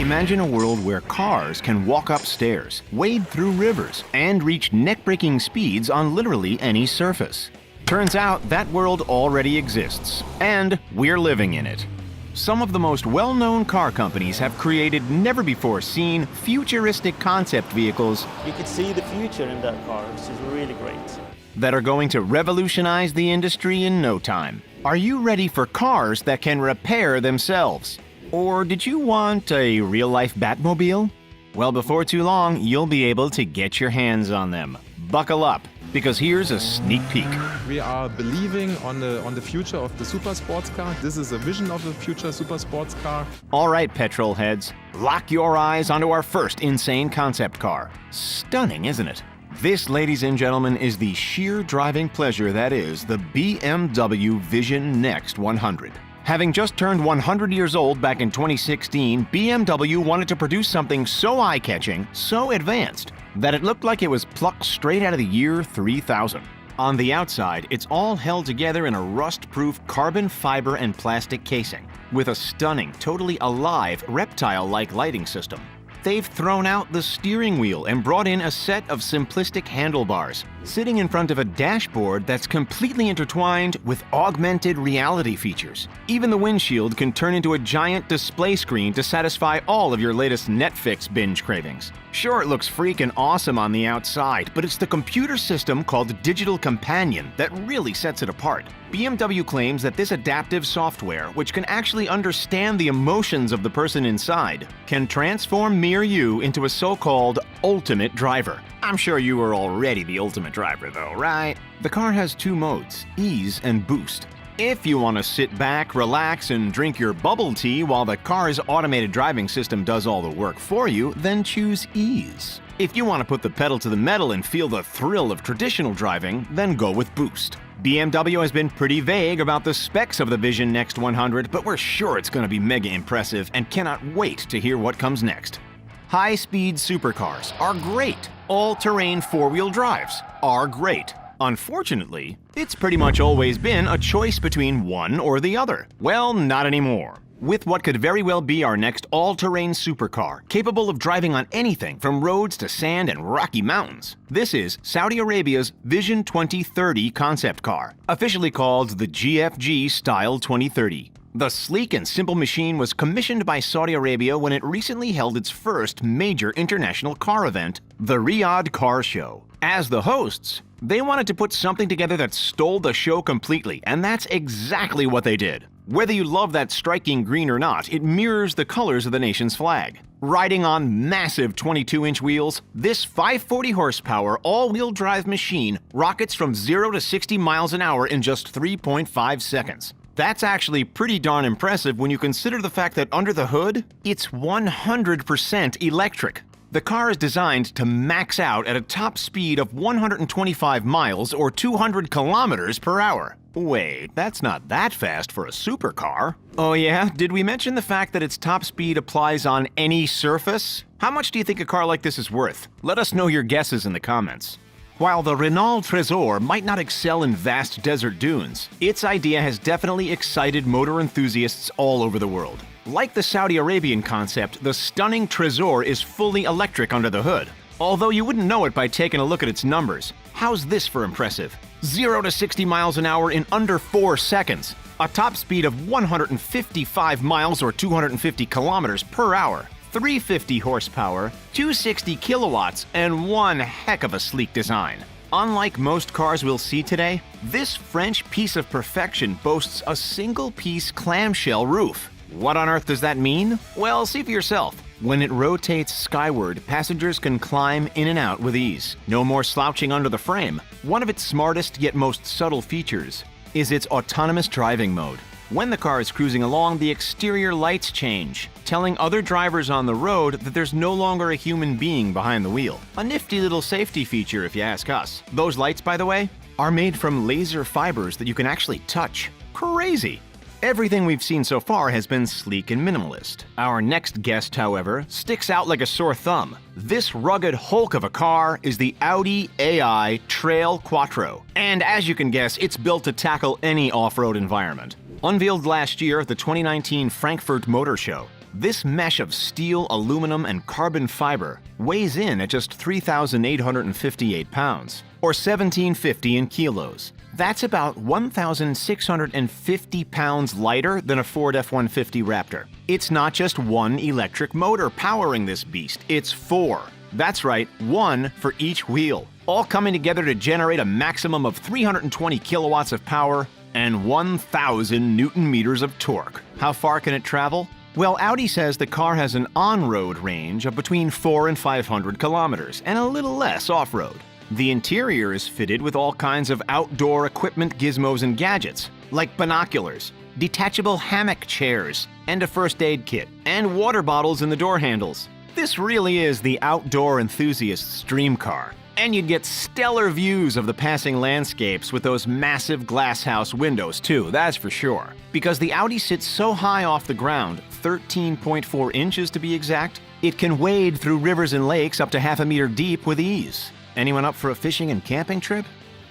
Imagine a world where cars can walk up stairs, wade through rivers, and reach neck-breaking speeds on literally any surface. Turns out that world already exists, and we're living in it. Some of the most well-known car companies have created never-before-seen futuristic concept vehicles You could see the future in that car, which is really great. that are going to revolutionize the industry in no time. Are you ready for cars that can repair themselves? Or did you want a real-life Batmobile? Well, before too long, you'll be able to get your hands on them. Buckle up, because here's a sneak peek. We are believing on the future of the super sports car. This is a vision of the future super sports car. All right, petrol heads, lock your eyes onto our first insane concept car. Stunning, isn't it? This, ladies and gentlemen, is the sheer driving pleasure that is the BMW Vision Next 100. Having just turned 100 years old back in 2016, BMW wanted to produce something so eye-catching, so advanced, that it looked like it was plucked straight out of the year 3000. On the outside, it's all held together in a rust-proof carbon fiber and plastic casing, with a stunning, totally alive, reptile-like lighting system. They've thrown out the steering wheel and brought in a set of simplistic handlebars, sitting in front of a dashboard that's completely intertwined with augmented reality features. Even the windshield can turn into a giant display screen to satisfy all of your latest Netflix binge cravings. Sure, it looks freaking awesome on the outside, but it's the computer system called Digital Companion that really sets it apart. BMW claims that this adaptive software, which can actually understand the emotions of the person inside, can transform mere you into a so-called ultimate driver. I'm sure you are already the ultimate driver though, right? The car has two modes, ease and boost. If you want to sit back, relax, and drink your bubble tea while the car's automated driving system does all the work for you, then choose ease. If you want to put the pedal to the metal and feel the thrill of traditional driving, then go with boost. BMW has been pretty vague about the specs of the Vision Next 100, but we're sure it's going to be mega impressive and cannot wait to hear what comes next. High-speed supercars are great. All-terrain four-wheel drives are great. Unfortunately, it's pretty much always been a choice between one or the other. Well, not anymore. With what could very well be our next all-terrain supercar, capable of driving on anything from roads to sand and rocky mountains. This is Saudi Arabia's Vision 2030 concept car, officially called the GFG Style 2030. The sleek and simple machine was commissioned by Saudi Arabia when it recently held its first major international car event, the Riyadh Car Show. As the hosts, they wanted to put something together that stole the show completely, and that's exactly what they did. Whether you love that striking green or not, it mirrors the colors of the nation's flag. Riding on massive 22-inch wheels, this 540 horsepower all-wheel drive machine rockets from 0 to 60 miles an hour in just 3.5 seconds. That's actually pretty darn impressive when you consider the fact that under the hood, it's 100% electric. The car is designed to max out at a top speed of 125 miles or 200 kilometers per hour. Wait, that's not that fast for a supercar. Oh yeah? Did we mention the fact that its top speed applies on any surface? How much do you think a car like this is worth? Let us know your guesses in the comments. While the Renault Trésor might not excel in vast desert dunes, its idea has definitely excited motor enthusiasts all over the world. Like the Saudi Arabian concept, the stunning Trésor is fully electric under the hood. Although you wouldn't know it by taking a look at its numbers. How's this for impressive? 0 to 60 miles an hour in under 4 seconds. A top speed of 155 miles or 250 kilometers per hour. 350 horsepower, 260 kilowatts, and one heck of a sleek design. Unlike most cars we'll see today, this French piece of perfection boasts a single-piece clamshell roof. What on earth does that mean? Well, see for yourself. When it rotates skyward, passengers can climb in and out with ease. No more slouching under the frame. One of its smartest yet most subtle features is its autonomous driving mode. When the car is cruising along, the exterior lights change, telling other drivers on the road that there's no longer a human being behind the wheel. A nifty little safety feature if you ask us. Those lights, by the way, are made from laser fibers that you can actually touch. Crazy! Everything we've seen so far has been sleek and minimalist. Our next guest, however, sticks out like a sore thumb. This rugged hulk of a car is the Audi AI Trail Quattro. And as you can guess, it's built to tackle any off-road environment. Unveiled last year at the 2019 Frankfurt Motor Show, This mesh of steel, aluminum, and carbon fiber weighs in at just 3,858 pounds, or 1,750 in kilos. That's about 1,650 pounds lighter than a Ford F-150 Raptor. It's not just one electric motor powering this beast, it's four. That's right, one for each wheel, all coming together to generate a maximum of 320 kilowatts of power and 1,000 Newton meters of torque. How far can it travel? Well, Audi says the car has an on-road range of between 400 and 500 kilometers and a little less off-road. The interior is fitted with all kinds of outdoor equipment, gizmos, and gadgets, like binoculars, detachable hammock chairs, and a first aid kit, and water bottles in the door handles. This really is the outdoor enthusiast's dream car. And you'd get stellar views of the passing landscapes with those massive glasshouse windows too, that's for sure. Because the Audi sits so high off the ground, 13.4 inches to be exact, it can wade through rivers and lakes up to half a meter deep with ease. Anyone up for a fishing and camping trip?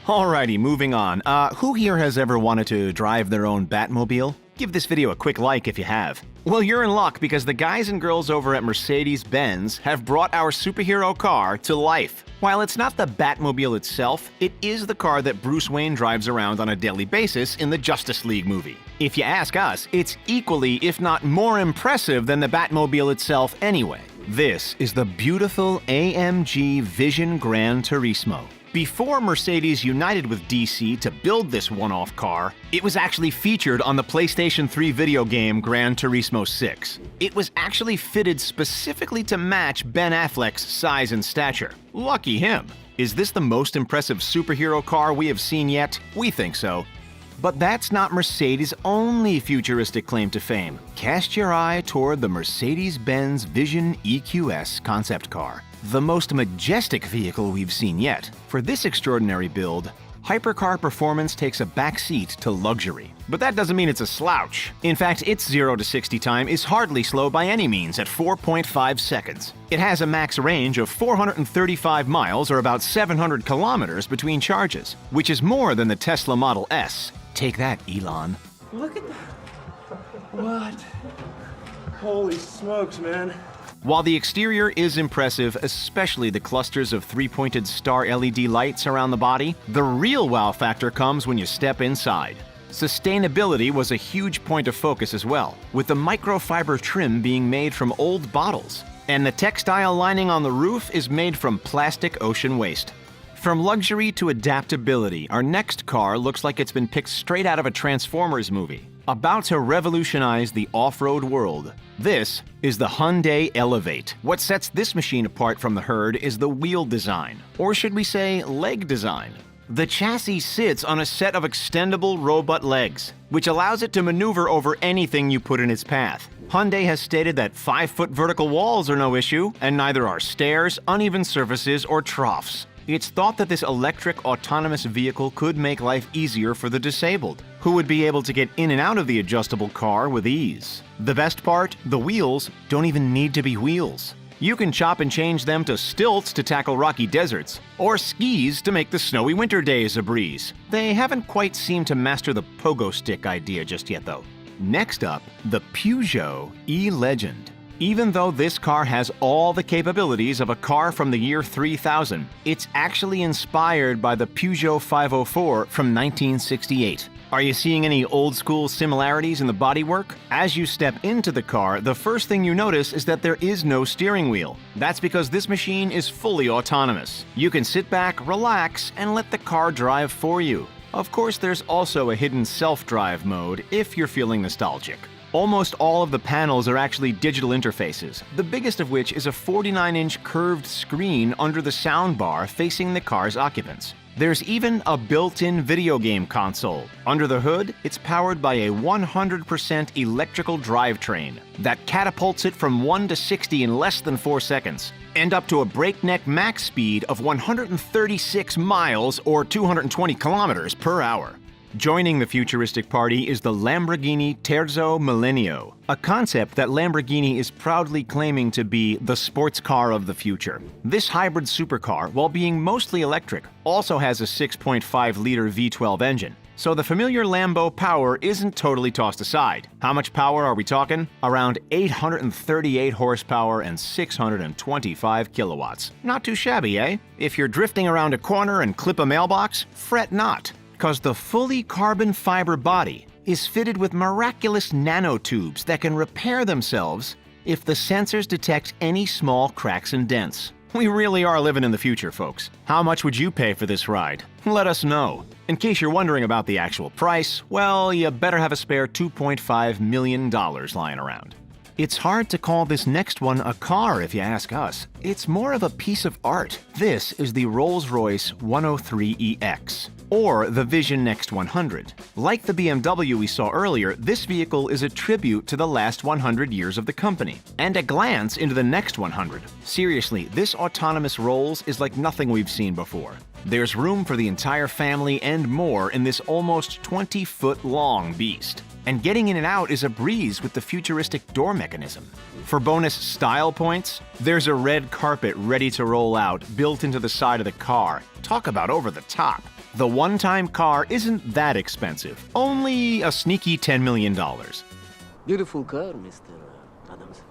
Alrighty, moving on. Who here has ever wanted to drive their own Batmobile? Give this video a quick like if you have. Well, you're in luck because the guys and girls over at Mercedes-Benz have brought our superhero car to life. While it's not the Batmobile itself, it is the car that Bruce Wayne drives around on a daily basis in the Justice League movie. If you ask us, it's equally, if not more impressive than the Batmobile itself anyway. This is the beautiful AMG Vision Gran Turismo. Before Mercedes united with DC to build this one-off car, it was actually featured on the PlayStation 3 video game Gran Turismo 6. It was actually fitted specifically to match Ben Affleck's size and stature. Lucky him. Is this the most impressive superhero car we have seen yet? We think so. But that's not Mercedes' only futuristic claim to fame. Cast your eye toward the Mercedes-Benz Vision EQS concept car, the most majestic vehicle we've seen yet. For this extraordinary build, hypercar performance takes a backseat to luxury. But that doesn't mean it's a slouch. In fact, its 0 to 60 time is hardly slow by any means at 4.5 seconds. It has a max range of 435 miles or about 700 kilometers between charges, which is more than the Tesla Model S. Take that, Elon. Look at that. What? Holy smokes, man. While the exterior is impressive, especially the clusters of three-pointed star LED lights around the body, the real wow factor comes when you step inside. Sustainability was a huge point of focus as well, with the microfiber trim being made from old bottles. And the textile lining on the roof is made from plastic ocean waste. From luxury to adaptability, our next car looks like it's been picked straight out of a Transformers movie, about to revolutionize the off-road world. This is the Hyundai Elevate. What sets this machine apart from the herd is the wheel design, or should we say leg design. The chassis sits on a set of extendable robot legs, which allows it to maneuver over anything you put in its path. Hyundai has stated that 5-foot vertical walls are no issue, and neither are stairs, uneven surfaces, or troughs. It's thought that this electric autonomous vehicle could make life easier for the disabled, who would be able to get in and out of the adjustable car with ease. The best part, the wheels don't even need to be wheels. You can chop and change them to stilts to tackle rocky deserts, or skis to make the snowy winter days a breeze. They haven't quite seemed to master the pogo stick idea just yet though. Next up, the Peugeot E-Legend. Even though this car has all the capabilities of a car from the year 3000, it's actually inspired by the Peugeot 504 from 1968. Are you seeing any old-school similarities in the bodywork? As you step into the car, the first thing you notice is that there is no steering wheel. That's because this machine is fully autonomous. You can sit back, relax, and let the car drive for you. Of course, there's also a hidden self-drive mode if you're feeling nostalgic. Almost all of the panels are actually digital interfaces, the biggest of which is a 49-inch curved screen under the soundbar facing the car's occupants. There's even a built-in video game console. Under the hood, it's powered by a 100% electrical drivetrain that catapults it from 1 to 60 in less than 4 seconds, and up to a breakneck max speed of 136 miles or 220 kilometers per hour. Joining the futuristic party is the Lamborghini Terzo Millennio, a concept that Lamborghini is proudly claiming to be the sports car of the future. This hybrid supercar, while being mostly electric, also has a 6.5-liter V12 engine. So the familiar Lambo power isn't totally tossed aside. How much power are we talking? Around 838 horsepower and 625 kilowatts. Not too shabby, eh? If you're drifting around a corner and clip a mailbox, fret not, because the fully carbon fiber body is fitted with miraculous nanotubes that can repair themselves if the sensors detect any small cracks and dents. We really are living in the future, folks. How much would you pay for this ride? Let us know. In case you're wondering about the actual price, well, you better have a spare $2.5 million lying around. It's hard to call this next one a car if you ask us. It's more of a piece of art. This is the Rolls-Royce 103EX, or the Vision Next 100. Like the BMW we saw earlier, this vehicle is a tribute to the last 100 years of the company, and a glance into the next 100. Seriously, this autonomous Rolls is like nothing we've seen before. There's room for the entire family and more in this almost 20-foot long beast. And getting in and out is a breeze with the futuristic door mechanism. For bonus style points, there's a red carpet ready to roll out built into the side of the car. Talk about over the top. The one-time car isn't that expensive, only a sneaky $10 million. Beautiful car, Mr. Adams.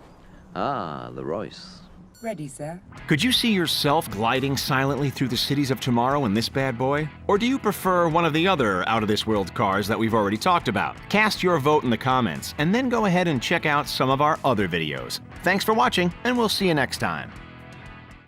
Ah, the Royce. Ready, sir. Could you see yourself gliding silently through the cities of tomorrow in this bad boy? Or do you prefer one of the other out-of-this-world cars that we've already talked about? Cast your vote in the comments, and then go ahead and check out some of our other videos. Thanks for watching, and we'll see you next time.